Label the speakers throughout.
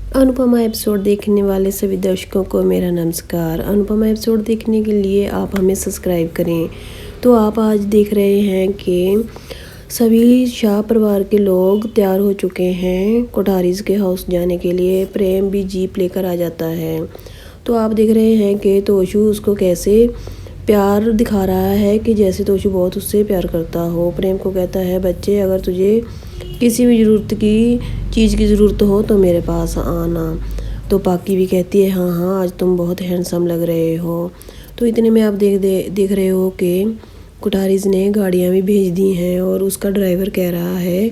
Speaker 1: Anupama episode देखने वाले सभी दर्शकों को मेरा नमस्कार। अनुपमा एपिसोड देखने के लिए आप हमें सब्सक्राइब करें। तो आप आज देख रहे हैं कि सभी शाह परिवार के लोग तैयार हो चुके हैं कोठारीज के हाउस जाने के लिए। प्रेम भी जीप लेकर आ जाता है। तो आप देख रहे हैं कि तोशु उसको कैसे प्यार दिखा रहा है कि जैसे तोशु बहुत उससे प्यार करता हो। प्रेम को कहता है, बच्चे अगर तुझे किसी भी चीज़ की ज़रूरत हो तो मेरे पास आना। तो पाकी भी कहती है, हाँ हाँ आज तुम बहुत हैंडसम लग रहे हो। तो इतने में आप देख रहे हो कि कोठारीज ने गाड़ियाँ भी भेज दी हैं और उसका ड्राइवर कह रहा है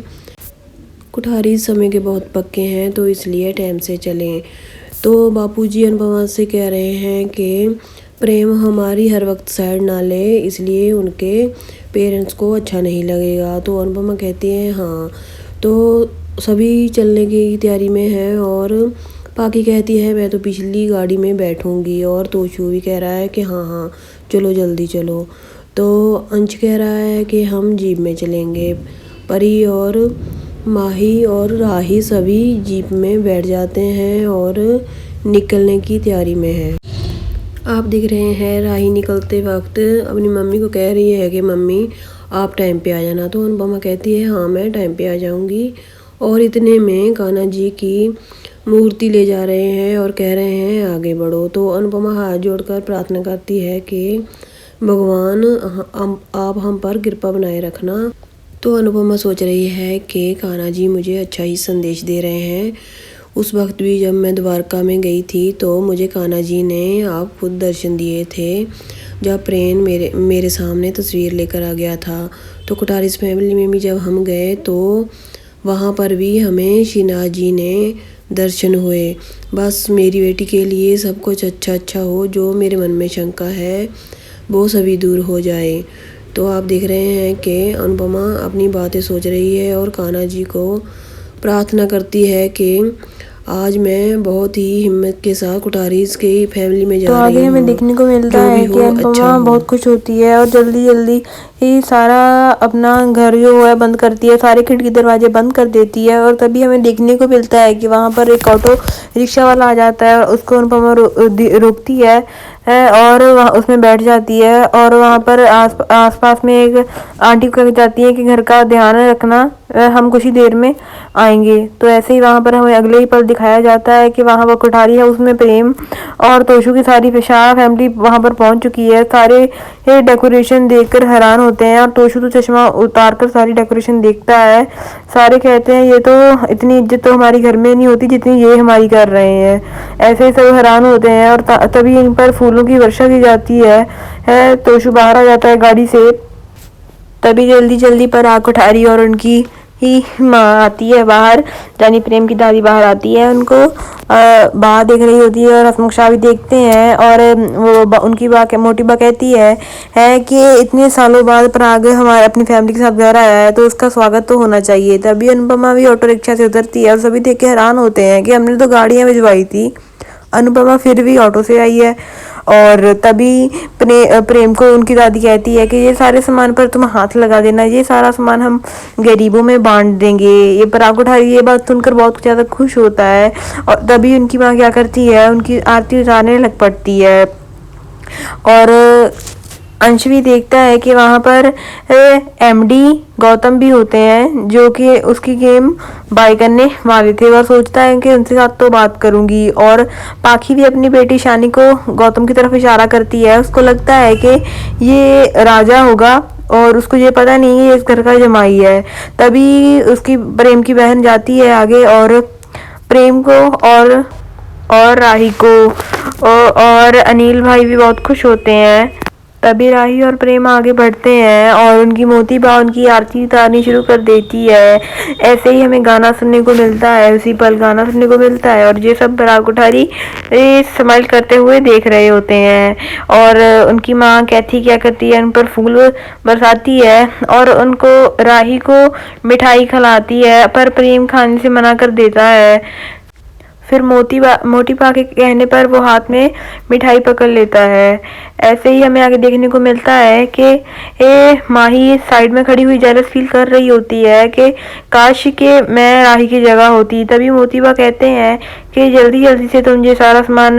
Speaker 1: कोठारीज समय के बहुत पक्के हैं तो इसलिए टाइम से चलें। तो बापूजी अनुपमा से कह रहे हैं कि प्रेम हमारी हर वक्त साइड ना ले, इसलिए उनके पेरेंट्स को अच्छा नहीं लगेगा। तो अनुपमा कहती है हाँ। तो सभी चलने की तैयारी में है और पाकी कहती है मैं तो पिछली गाड़ी में बैठूंगी। और तोशु भी कह रहा है कि हाँ हाँ चलो जल्दी चलो। तो अंश कह रहा है कि हम जीप में चलेंगे। परी और माही और राही सभी जीप में बैठ जाते हैं और निकलने की तैयारी में है। आप देख रहे हैं राही निकलते वक्त अपनी मम्मी को कह रही है कि मम्मी आप टाइम पे आ जाना। तो अनुपमा कहती है हाँ मैं टाइम पे आ जाऊंगी। और इतने में कान्हा जी की मूर्ति ले जा रहे हैं और कह रहे हैं आगे बढ़ो। तो अनुपमा हाथ जोड़कर प्रार्थना करती है कि भगवान आप हम पर कृपा बनाए रखना। तो अनुपमा सोच रही है कि कान्हा जी मुझे अच्छा ही संदेश दे रहे हैं। उस वक्त भी जब मैं द्वारका में गई थी तो मुझे कान्हा जी ने आप खुद दर्शन दिए थे, जब प्रेम मेरे सामने तस्वीर लेकर आ गया था। तो कोठारीज फैमिली में भी जब हम गए तो वहाँ पर भी हमें श्रीनाथ जी ने दर्शन हुए। बस मेरी बेटी के लिए सब कुछ अच्छा हो, जो मेरे मन में शंका है वो सभी दूर हो जाए। तो आप देख रहे हैं कि अनुपमा अपनी बातें सोच रही है और कान्हा जी को प्रार्थना करती है कि आज मैं बहुत ही हिम्मत के साथ कोठारीज के फैमिली में जा रही हूँ।
Speaker 2: तो आगे हमें देखने को मिलता है कि अनुपमा बहुत खुश होती है और जल्दी जल्दी ही सारा अपना घर जो है बंद करती है, सारे खिड़की दरवाजे बंद कर देती है। और तभी हमें देखने को मिलता है कि वहाँ पर एक ऑटो रिक्शा वाला आ जाता है और उसको अनुपमा रोकती है और वहाँ उसमें बैठ जाती है। और वहाँ पर आसपास में एक आंटी कह जाती है कि घर का ध्यान रखना, हम कुछ ही देर में आएंगे। तो ऐसे ही वहाँ पर हमें अगले ही पल दिखाया जाता है कि वहाँ पर कोठारी है, उसमें प्रेम और तोशु की सारी शाह फैमिली वहाँ पर पहुँच चुकी है। सारे डेकोरेशन देखकर हैरान होते हैं और तोशु तो चश्मा उतार कर सारी डेकोरेशन देखता है। सारे कहते हैं ये तो इतनी इज्जत तो हमारी घर में नहीं होती जितनी ये हमारी कर रहे हैं। ऐसे ही सब हैरान होते हैं और तभी इन पर फूलों की वर्षा की जाती है। तोशु बाहर आ जाता है गाड़ी से। तभी जल्दी पर कोठारी और उनकी ही माँ आती है बाहर, यानी प्रेम की दादी बाहर आती है, उनको बाहर देख रही होती है और हसमुख शाह भी देखते हैं। और वो उनकी मोटी बा कहती है कि इतने सालों बाद पराग हमारे अपनी फैमिली के साथ घर आया है तो उसका स्वागत तो होना चाहिए। तभी अनुपमा भी ऑटो रिक्शा से उतरती है और सभी देख के हैरान होते हैं कि हमने तो गाड़ियाँ भिजवाई थी, अनुपमा फिर भी ऑटो से आई है। और तभी प्रेम को उनकी दादी कहती है कि ये सारे सामान पर तुम हाथ लगा देना, ये सारा सामान हम गरीबों में बांट देंगे। ये पराग कोठारी ये बात सुनकर बहुत ज़्यादा खुश होता है। और तभी उनकी माँ क्या करती है, उनकी आरती उतारने लग पड़ती है। और अंश भी देखता है कि वहाँ पर एमडी गौतम भी होते हैं जो कि उसकी गेम बाय करने वाले थे। वह सोचता है कि उनके साथ तो बात करूंगी। और पाखी भी अपनी बेटी शानी को गौतम की तरफ इशारा करती है। उसको लगता है कि ये राजा होगा और उसको ये पता नहीं है ये इस घर का जमाई है। तभी उसकी प्रेम की बहन जाती है आगे और प्रेम को और राही को और अनिल भाई भी बहुत खुश होते हैं। तभी राही और प्रेम आगे बढ़ते हैं और उनकी मोती बा उनकी आरती उतारनी शुरू कर देती है। ऐसे ही हमें गाना सुनने को मिलता है, उसी पल गाना सुनने को मिलता है और ये सब पराग कोठारी स्माइल करते हुए देख रहे होते हैं। और उनकी माँ कैथी क्या करती है, उन पर फूल बरसाती है और उनको राही को मिठाई खिलाती है, पर प्रेम खाने से मना कर देता है। फिर मोटी पा के कहने पर वो हाथ में मिठाई पकड़ लेता है। ऐसे ही हमें आगे देखने को मिलता है कि माही साइड में खड़ी हुई जेलस फील कर रही होती है कि काश के मैं राही की जगह होती। तभी मोतीबा कहते हैं कि जल्दी जल्दी से तुम ये सारा सामान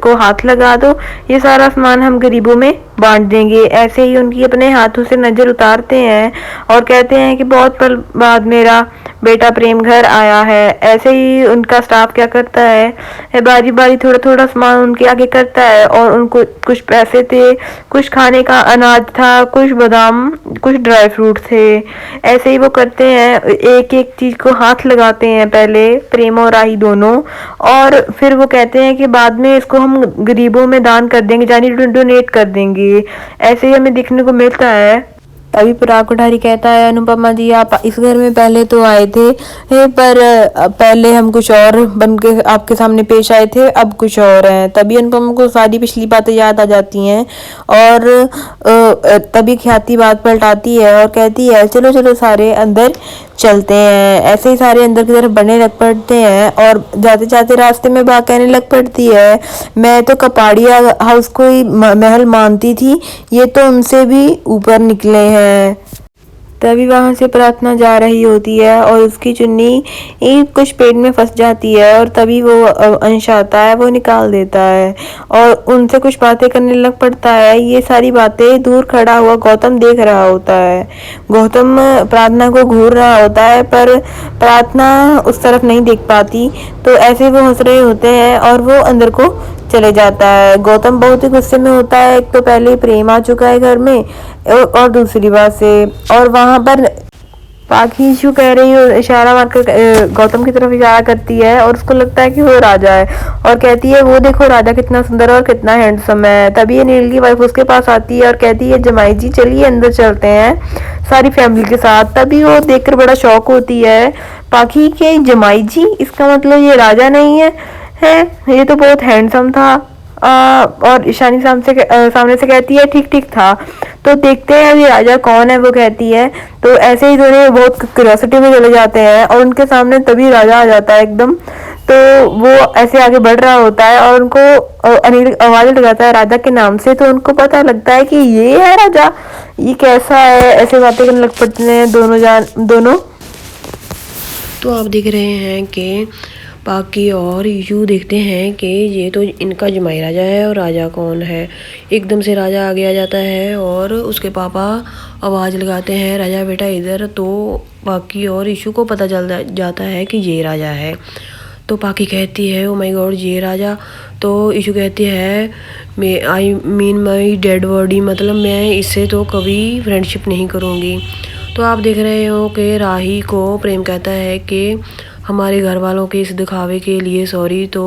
Speaker 2: को हाथ लगा दो, ये सारा सामान हम गरीबों में बांट देंगे। ऐसे ही उनकी अपने हाथों से नजर उतारते हैं और कहते हैं कि बहुत पल बाद मेरा बेटा प्रेम घर आया है। ऐसे ही उनका स्टाफ क्या करता है, बारी बारी थोड़ा थोड़ा सामान उनके आगे करता है और उनको कुछ पैसे थे, कुछ खाने का अनाज था, कुछ बादाम, कुछ ड्राई फ्रूट थे। ऐसे ही वो करते हैं, एक एक चीज को हाथ लगाते हैं पहले प्रेम और राही दोनों, और फिर वो कहते हैं कि बाद में इसको हम गरीबों में दान कर देंगे, यानी डोनेट कर देंगे। ऐसे ही हमें देखने को मिलता है। तभी पराग कोठारी कहता है, अनुपमा जी आप इस घर में पहले तो आए थे, पर पहले हम कुछ और बन के आपके सामने पेश आए थे, अब कुछ और है। तभी अनुपमा को सारी पिछली बातें याद आ जाती हैं और तभी ख्याति बात पलटाती है और कहती है चलो चलो सारे अंदर चलते हैं। ऐसे ही सारे अंदर की तरफ बढ़ने लग पड़ते हैं और जाते जाते रास्ते में बात कहने लग पड़ती है, मैं तो कपाड़िया हाउस को ही महल मानती थी, ये तो उनसे भी ऊपर निकले हैं। तभी वहां से प्रार्थना जा रही होती है और उसकी चुन्नी कुछ पेड़ में फंस जाती है और तभी वो अंश आता है, वो निकाल देता है और उनसे कुछ बातें करने लग पड़ता है। ये सारी बातें दूर खड़ा हुआ गौतम देख रहा होता है। गौतम प्रार्थना को घूर रहा होता है पर प्रार्थना उस तरफ नहीं देख पाती, तो ऐसे वो हंस रहे होते हैं और वो अंदर को चले जाता है। गौतम बहुत ही गुस्से में होता है, एक तो पहले ही प्रेम आ चुका है घर में और दूसरी बात से, और वहां पर पाखी इशू कह रही हो, इशारा मारकर गौतम की तरफ इशारा करती है और उसको लगता है कि वो राजा है और कहती है वो देखो राजा कितना सुंदर और कितना हैंडसम है। तभी ये नील की वाइफ उसके पास आती है और कहती है जमाई जी चलिए अंदर चलते हैं सारी फैमिली के साथ। तभी वो देखकर बड़ा शौक होती है पाखी के, जमाई जी इसका मतलब ये राजा नहीं है, ये तो बहुत हैंडसम था। और ईशानी सामने से कहती है ठीक ठीक था, तो देखते हैं अभी राजा कौन है। वो कहती है, तो ऐसे ही दोनों बहुत क्यूरियोसिटी में चले जाते हैं और उनके सामने तभी राजा आ जाता है एकदम। तो वो ऐसे आगे बढ़ रहा होता है और उनको अनिल आवाज लगाता है राजा के नाम से, तो उनको पता लगता है कि ये है राजा, ये कैसा है। ऐसे बातें करने लग पड़ते हैं दोनों।
Speaker 1: तो आप देख रहे हैं कि पाकी और यू देखते हैं कि ये तो इनका जमाई राजा है और राजा कौन है। एकदम से राजा आगे आ जाता है और उसके पापा आवाज़ लगाते हैं राजा बेटा इधर। तो पाकी और यू को पता चल जाता है कि ये राजा है। तो पाकी कहती है ओ माय गॉड ये राजा। तो यू कहती है I mean my dead body, मतलब मैं इससे तो कभी फ्रेंडशिप नहीं करूँगी। तो आप देख रहे हो कि राही को प्रेम कहता है कि हमारे घर वालों के इस दिखावे के लिए सॉरी। तो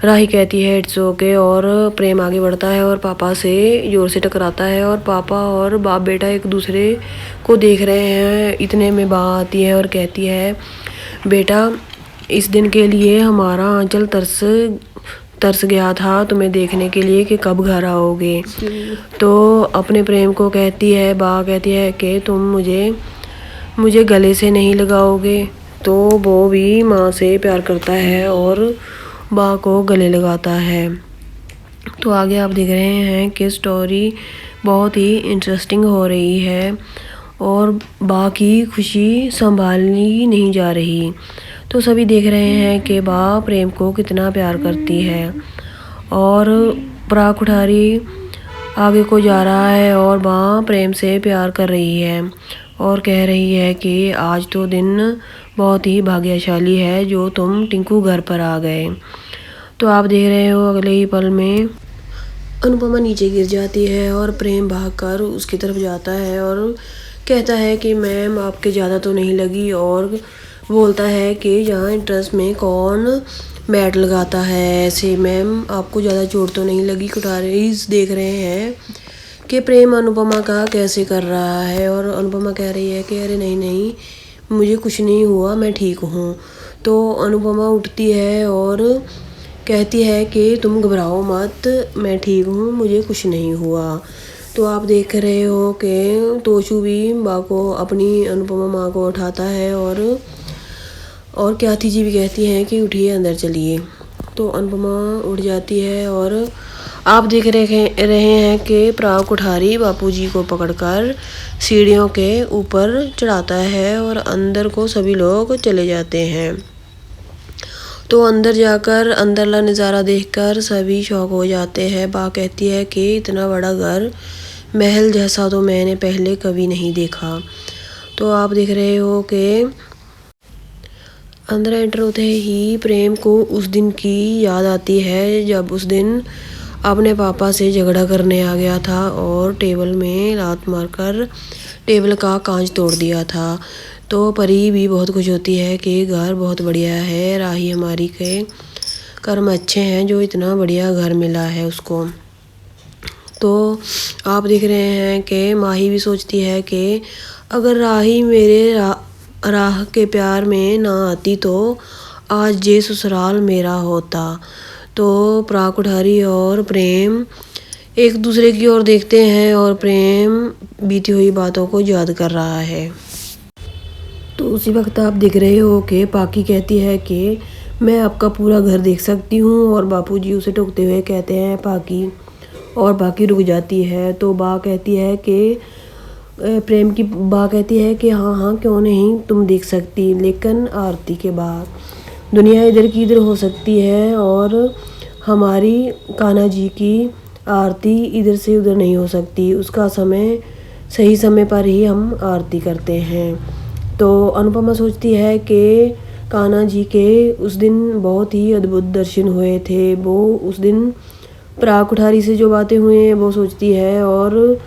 Speaker 1: राही कहती है इट्स ओके और प्रेम आगे बढ़ता है और पापा से जोर से टकराता है और पापा और बाप बेटा एक दूसरे को देख रहे हैं। इतने में बा आती है और कहती है बेटा इस दिन के लिए हमारा आंचल तरस गया था तुम्हें देखने के लिए कि कब घर आओगे। तो अपने प्रेम को कहती है, बा कहती है कि तुम मुझे गले से नहीं लगाओगे। तो वो भी माँ से प्यार करता है और बा को गले लगाता है। तो आगे आप देख रहे हैं कि स्टोरी बहुत ही इंटरेस्टिंग हो रही है और बा की खुशी संभालनी नहीं जा रही। तो सभी देख रहे हैं कि बा प्रेम को कितना प्यार करती है और पराग कोठारी आगे को जा रहा है और बा प्रेम से प्यार कर रही है और कह रही है कि आज तो दिन बहुत ही भाग्यशाली है जो तुम टिंकू घर पर आ गए। तो आप देख रहे हो अगले ही पल में अनुपमा नीचे गिर जाती है और प्रेम भागकर उसकी तरफ जाता है और कहता है कि मैम आपके ज़्यादा तो नहीं लगी, और बोलता है कि यहाँ इंटरेस्ट में कौन बैट लगाता है ऐसे, मैम आपको ज़्यादा चोट तो नहीं लगी। कोठारीज देख रहे हैं कि प्रेम अनुपमा का कैसे कर रहा है और अनुपमा कह रही है कि अरे नहीं मुझे कुछ नहीं हुआ, मैं ठीक हूँ। तो अनुपमा उठती है और कहती है कि तुम घबराओ मत, मैं ठीक हूँ, मुझे कुछ नहीं हुआ। तो आप देख रहे हो कि तोशु भी माँ को अपनी अनुपमा माँ को उठाता है और और ख्याति जी भी कहती हैं कि उठिए अंदर चलिए। तो अनुपमा उठ जाती है और आप देख रहे हैं कि पराग कोठारी बापूजी को पकड़कर सीढ़ियों के ऊपर चढ़ाता है और अंदर को सभी लोग चले जाते हैं। तो अंदर जाकर अंदरला नज़ारा देखकर सभी शौक हो जाते हैं। बा कहती है कि इतना बड़ा घर, महल जैसा तो मैंने पहले कभी नहीं देखा। तो आप देख रहे हो कि अंदर एंटर होते ही प्रेम को उस दिन की याद आती है जब उस दिन अपने पापा से झगड़ा करने आ गया था और टेबल में लात मारकर टेबल का कांच तोड़ दिया था। तो परी भी बहुत खुश होती है कि घर बहुत बढ़िया है, राही हमारी के कर्म अच्छे हैं जो इतना बढ़िया घर मिला है उसको। तो आप देख रहे हैं कि माही भी सोचती है कि अगर राही मेरे राह के प्यार में ना आती तो आज ये ससुराल मेरा होता। तो पराग कोठारी और प्रेम एक दूसरे की ओर देखते हैं और प्रेम बीती हुई बातों को याद कर रहा है। तो उसी वक्त आप देख रहे हो कि पाकी कहती है कि मैं आपका पूरा घर देख सकती हूँ और बापूजी उसे टोकते हुए कहते हैं पाकी, और बाकी रुक जाती है। तो बा कहती है कि प्रेम की बा कहती है कि हाँ हाँ क्यों नहीं, तुम देख सकती, लेकिन आरती के बाद दुनिया इधर की इधर हो सकती है और हमारी कान्हा जी की आरती इधर से उधर नहीं हो सकती। उसका समय सही समय पर ही हम आरती करते हैं। तो अनुपमा सोचती है कि कान्हा जी के उस दिन बहुत ही अद्भुत दर्शन हुए थे। वो उस दिन पराग कोठारी से जो बातें हुई हैं वो सोचती है। और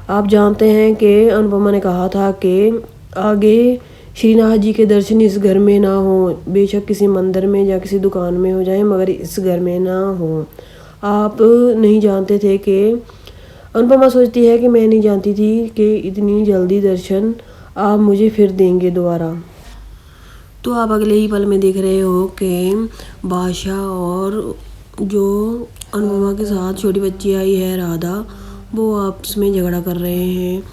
Speaker 1: आप जानते हैं कि अनुपमा ने कहा था कि आगे श्रीनाथ जी के दर्शन इस घर में ना हो, बेशक किसी मंदिर में या किसी दुकान में हो जाए मगर इस घर में ना हो। आप नहीं जानते थे कि अनुपमा सोचती है कि मैं नहीं जानती थी कि इतनी जल्दी दर्शन आप मुझे फिर देंगे दोबारा। तो आप अगले ही पल में देख रहे हो कि बादशाह और जो अनुपमा के साथ छोटी बच्ची आई है राधा, वो आपस में झगड़ा कर रहे हैं।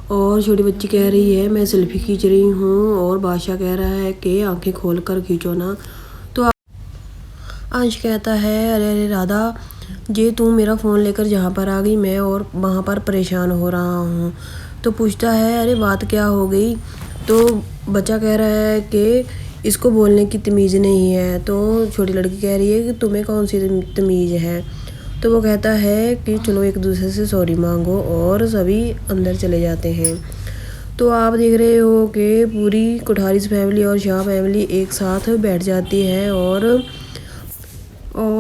Speaker 1: और छोटी बच्ची कह रही है मैं सेल्फी खींच रही हूँ और बादशाह कह रहा है कि आंखें खोल कर खींचो ना। तो अंश कहता है अरे अरे राधा, जे तू मेरा फ़ोन लेकर जहाँ पर आ गई मैं और वहाँ पर परेशान हो रहा हूँ। तो पूछता है अरे बात क्या हो गई। तो बच्चा कह रहा है कि इसको बोलने की तमीज़ नहीं है। तो छोटी लड़की कह रही है कि तुम्हें कौन सी तमीज़ है। तो वो कहता है कि चलो एक दूसरे से सॉरी मांगो, और सभी अंदर चले जाते हैं। तो आप देख रहे हो कि पूरी कोठारीज फैमिली और शाह फैमिली एक साथ बैठ जाती है और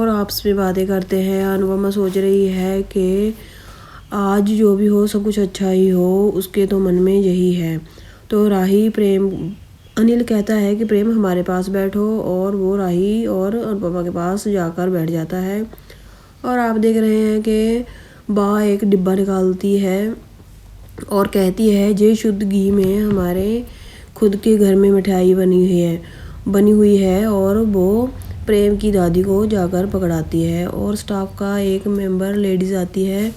Speaker 1: आपस में बातें करते हैं। अनुपमा सोच रही है कि आज जो भी हो सब कुछ अच्छा ही हो, उसके तो मन में यही है। तो राही प्रेम अनिल कहता है कि प्रेम हमारे पास बैठो, और वो राही और अनुपमा के पास जाकर बैठ जाता है। और आप देख रहे हैं कि बा एक डिब्बा निकालती है और कहती है ये शुद्ध घी में हमारे खुद के घर में मिठाई बनी हुई है और वो प्रेम की दादी को जाकर पकड़ाती है। और स्टाफ का एक मेंबर लेडीज़ आती है,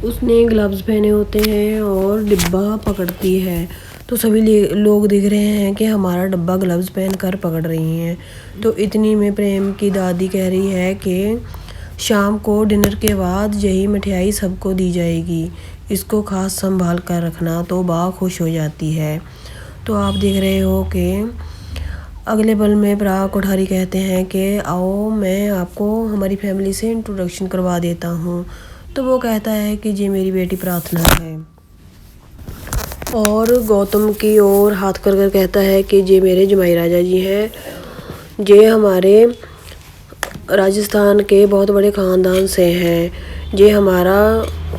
Speaker 1: उसने ग्लव्स पहने होते हैं और डिब्बा पकड़ती है। तो सभी लोग देख रहे हैं कि हमारा डब्बा ग्लव्स पहन कर पकड़ रही हैं। तो इतनी में प्रेम की दादी कह रही है कि शाम को डिनर के बाद यही मिठाई सबको दी जाएगी, इसको खास संभाल कर रखना। तो बा खुश हो जाती है। तो आप देख रहे हो कि अगले पल में पराग कोठारी कहते हैं कि आओ मैं आपको हमारी फैमिली से इंट्रोडक्शन करवा देता हूँ। तो वो कहता है कि ये मेरी बेटी प्रार्थना है, और गौतम की ओर हाथ कर कहता है कि ये मेरे जमाई राजा जी हैं, ये हमारे राजस्थान के बहुत बड़े ख़ानदान से हैं, ये हमारा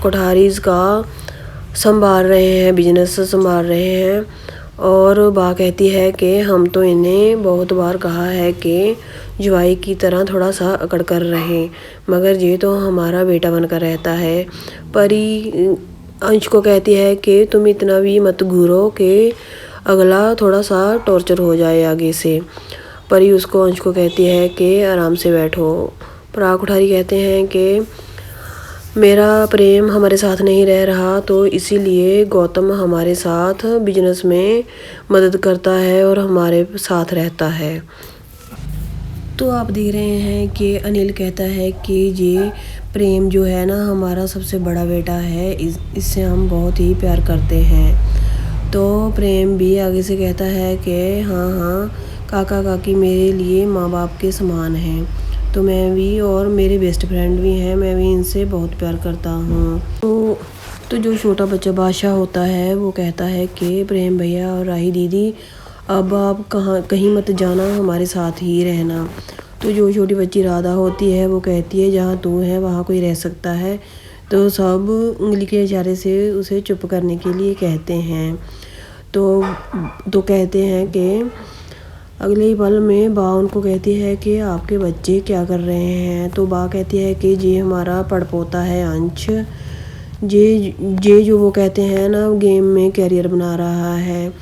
Speaker 1: कोठारीज का संभाल रहे हैं, बिजनेस संभाल रहे हैं। और बा कहती है कि हम तो इन्हें बहुत बार कहा है कि जुआई की तरह थोड़ा सा अकड़ कर रहें, मगर ये तो हमारा बेटा बनकर रहता है। परी अंश को कहती है कि तुम इतना भी मत घूरो कि अगला थोड़ा सा टॉर्चर हो जाए आगे से। परी उसको अंश को कहती है कि आराम से बैठो। पराग कोठारी कहते हैं कि मेरा प्रेम हमारे साथ नहीं रह रहा तो इसीलिए गौतम हमारे साथ बिजनेस में मदद करता है और हमारे साथ रहता है। तो आप देख रहे हैं कि अनिल कहता है कि ये प्रेम जो है ना हमारा सबसे बड़ा बेटा है, इससे हम बहुत ही प्यार करते हैं। तो प्रेम भी आगे से कहता है कि हाँ हाँ काका काकी मेरे लिए माँ बाप के समान हैं, तो मैं भी और मेरे बेस्ट फ्रेंड भी हैं, मैं भी इनसे बहुत प्यार करता हूँ। तो जो छोटा बच्चा बादशाह होता है वो कहता है कि प्रेम भैया और राही दीदी अब आप कहीं मत जाना, हमारे साथ ही रहना। तो जो छोटी बच्ची राधा होती है वो कहती है जहाँ तू है वहाँ कोई रह सकता है। तो सब उंगली के इशारे से उसे चुप करने के लिए कहते हैं। तो कहते हैं कि अगले ही पल में बा उनको कहती है कि आपके बच्चे क्या कर रहे हैं। तो बा कहती है कि ये हमारा पड़पोता है अंश, ये जो वो कहते हैं ना गेम में कैरियर बना रहा है।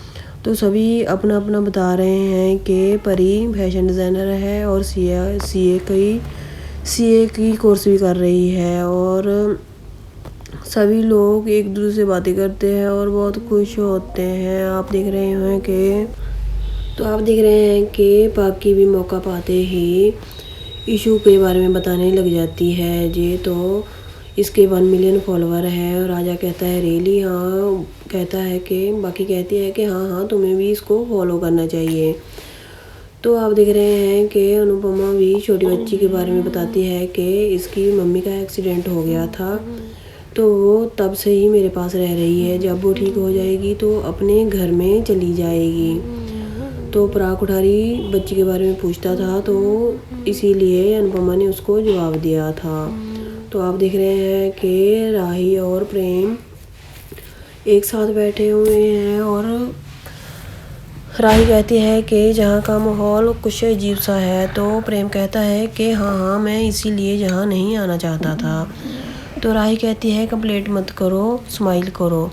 Speaker 1: तो सभी अपना अपना बता रहे हैं कि परी फैशन डिज़ाइनर है और सीए की कोर्स भी कर रही है, और सभी लोग एक दूसरे से बातें करते हैं और बहुत खुश होते हैं। आप देख रहे हैं कि पाकी भी मौका पाते ही इशू के बारे में बताने लग जाती है। ये तो इसके 1 मिलियन फॉलोवर है। और राजा कहता है रियली, हाँ कहता है कि बाकी कहती है कि हाँ हाँ तुम्हें भी इसको फॉलो करना चाहिए। तो आप देख रहे हैं कि अनुपमा भी छोटी बच्ची के बारे में बताती है कि इसकी मम्मी का एक्सीडेंट हो गया था, तो वो तब से ही मेरे पास रह रही है, जब वो ठीक हो जाएगी तो अपने घर में चली जाएगी। तो पराग कोठारी बच्ची के बारे में पूछता था, तो इसीलिए अनुपमा ने उसको जवाब दिया था। तो आप देख रहे हैं कि राही और प्रेम एक साथ बैठे हुए हैं और राही कहती है कि जहाँ का माहौल कुछ अजीब सा है। तो प्रेम कहता है कि हाँ हाँ मैं इसीलिए यहाँ नहीं आना चाहता था। तो राही कहती है कंप्लेंट मत करो, स्माइल करो।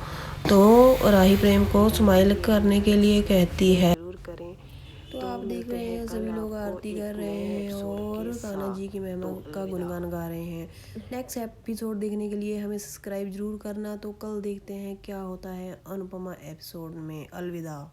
Speaker 1: तो राही प्रेम को स्माइल करने के लिए कहती है जरूर करें। तो आप देख रहे हैं सभी लोग आरती कर रहे हैं और कान्हा जी की महिमा का गुणगान गा रहे हैं। नेक्स्ट एपिसोड देखने के लिए हमें सब्सक्राइब जरूर करना। तो कल देखते हैं क्या होता है अनुपमा एपिसोड में। अलविदा।